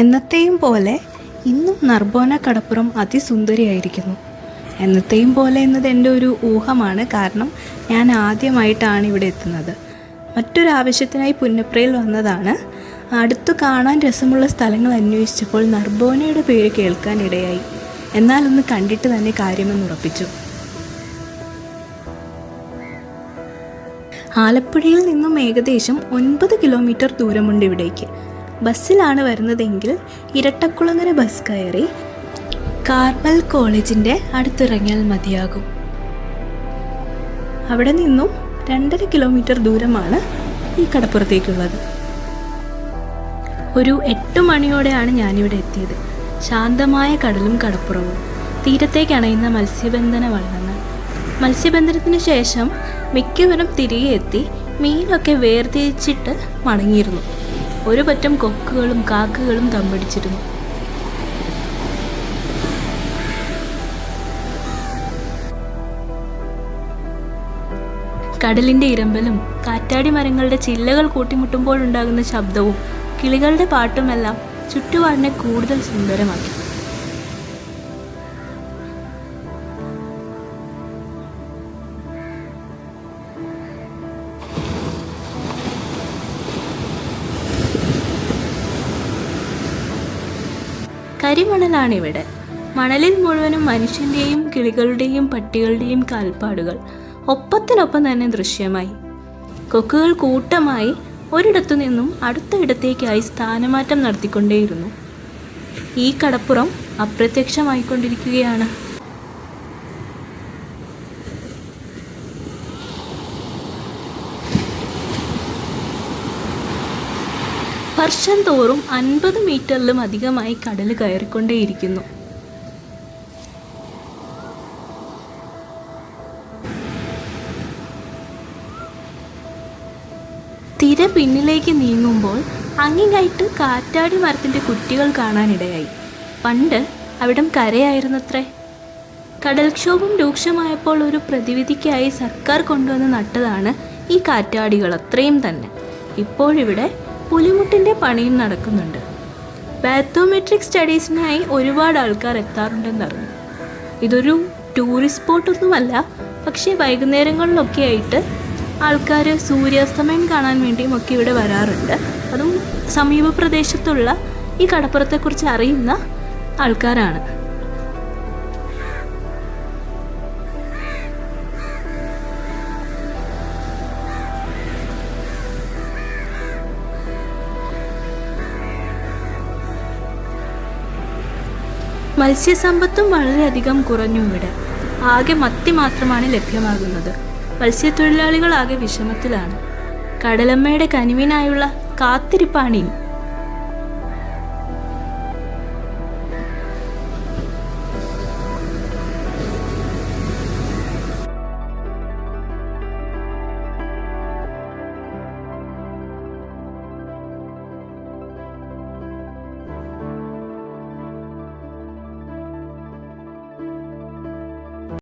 എന്നത്തെയും പോലെ ഇന്നും നർബോന കടപ്പുറം അതിസുന്ദരിയായിരിക്കുന്നു. എന്നത്തെയും പോലെ എന്നത് എൻ്റെ ഒരു ഊഹമാണ്. കാരണം ഞാൻ ആദ്യമായിട്ടാണ് ഇവിടെ എത്തുന്നത്. മറ്റൊരാവശ്യത്തിനായി പുന്നപ്രയിൽ വന്നതാണ്. അടുത്തു കാണാൻ രസമുള്ള സ്ഥലങ്ങൾ അന്വേഷിച്ചപ്പോൾ നർബോനയുടെ പേര് കേൾക്കാനിടയായി. എന്നാൽ ഒന്ന് കണ്ടിട്ട് തന്നെ കാര്യമെന്നുറപ്പിച്ചു. ആലപ്പുഴയിൽ നിന്നും ഏകദേശം 9 കിലോമീറ്റർ ദൂരമുണ്ട് ഇവിടേക്ക്. ബസ്സിലാണ് വരുന്നതെങ്കിൽ ഇരട്ടക്കുളങ്ങര ബസ് കയറി കാർമൽ കോളേജിൻ്റെ അടുത്തിറങ്ങിയാൽ മതിയാകും. അവിടെ നിന്നും 2.5 കിലോമീറ്റർ ദൂരമാണ് ഈ കടപ്പുറത്തേക്കുള്ളത്. ഒരു 8 മണിയോടെയാണ് ഞാനിവിടെ എത്തിയത്. ശാന്തമായ കടലും കടപ്പുറവും, തീരത്തേക്ക് അണയുന്ന മത്സ്യബന്ധന വള്ളങ്ങൾ. മത്സ്യബന്ധനത്തിന് ശേഷം മിക്കവരും തിരികെ എത്തി മീനൊക്കെ വേർതിരിച്ചിട്ട് മടങ്ങിയിരുന്നു. ഒരു പറ്റം കൊക്കുകളും കാക്കകളും തമ്പടിച്ചിരുന്നു. കടലിൻ്റെ ഇരമ്പലും കാറ്റാടി മരങ്ങളുടെ ചില്ലകൾ കൂട്ടിമുട്ടുമ്പോഴുണ്ടാകുന്ന ശബ്ദവും കിളികളുടെ പാട്ടുമെല്ലാം ചുറ്റുപാടിനെ കൂടുതൽ സുന്ദരമാക്കി. കരിമണലാണിവിടെ. മണലിൽ മുഴുവനും മനുഷ്യൻ്റെയും കിളികളുടെയും പട്ടികളുടെയും കാൽപ്പാടുകൾ ഒപ്പത്തിനൊപ്പം തന്നെ ദൃശ്യമായി. കൊക്കുകൾ കൂട്ടമായി ഒരിടത്തു നിന്നും അടുത്ത ഇടത്തേക്കായി സ്ഥാനമാറ്റം നടത്തിക്കൊണ്ടേയിരുന്നു. ഈ കടപ്പുറം അപ്രത്യക്ഷമായിക്കൊണ്ടിരിക്കുകയാണ്. വർഷം തോറും 50 മീറ്ററിലും അധികമായി കടൽ കയറിക്കൊണ്ടേയിരിക്കുന്നു. തിര പിന്നിലേക്ക് നീങ്ങുമ്പോൾ അങ്ങിങ്ങായിട്ട് കാറ്റാടി മരത്തിൻ്റെ കുറ്റികൾ കാണാനിടയായി. പണ്ട് അവിടം കരയായിരുന്നത്രേ. കടൽക്ഷോഭം രൂക്ഷമായപ്പോൾ ഒരു പ്രതിവിധിക്കായി സർക്കാർ കൊണ്ടുവന്ന് നട്ടതാണ് ഈ കാറ്റാടികൾ അത്രയും തന്നെ. ഇപ്പോഴിവിടെ പുലിമുട്ടിൻ്റെ പണിയും നടക്കുന്നുണ്ട്. ബാത്തോമെട്രിക് സ്റ്റഡീസിനായി ഒരുപാട് ആൾക്കാർ എത്താറുണ്ടെന്നറിഞ്ഞു. ഇതൊരു ടൂറിസ്റ്റ് സ്പോട്ടൊന്നുമല്ല, പക്ഷേ വൈകുന്നേരങ്ങളിലൊക്കെ ആയിട്ട് ആൾക്കാർ സൂര്യാസ്തമയം കാണാൻ വേണ്ടിയും ഒക്കെ ഇവിടെ വരാറുണ്ട്. അതും സമീപ പ്രദേശത്തുള്ള ഈ കടപ്പുറത്തെക്കുറിച്ച് അറിയുന്ന ആൾക്കാരാണ്. മത്സ്യസമ്പത്തും വളരെയധികം കുറഞ്ഞു ഇവിടെ. ആകെ മത്തി മാത്രമാണ് ലഭ്യമാകുന്നത്. മത്സ്യത്തൊഴിലാളികൾ ആകെ വിഷമത്തിലാണ്. കടലമ്മയുടെ കനിവിനായുള്ള കാത്തിരിപ്പാണിനി.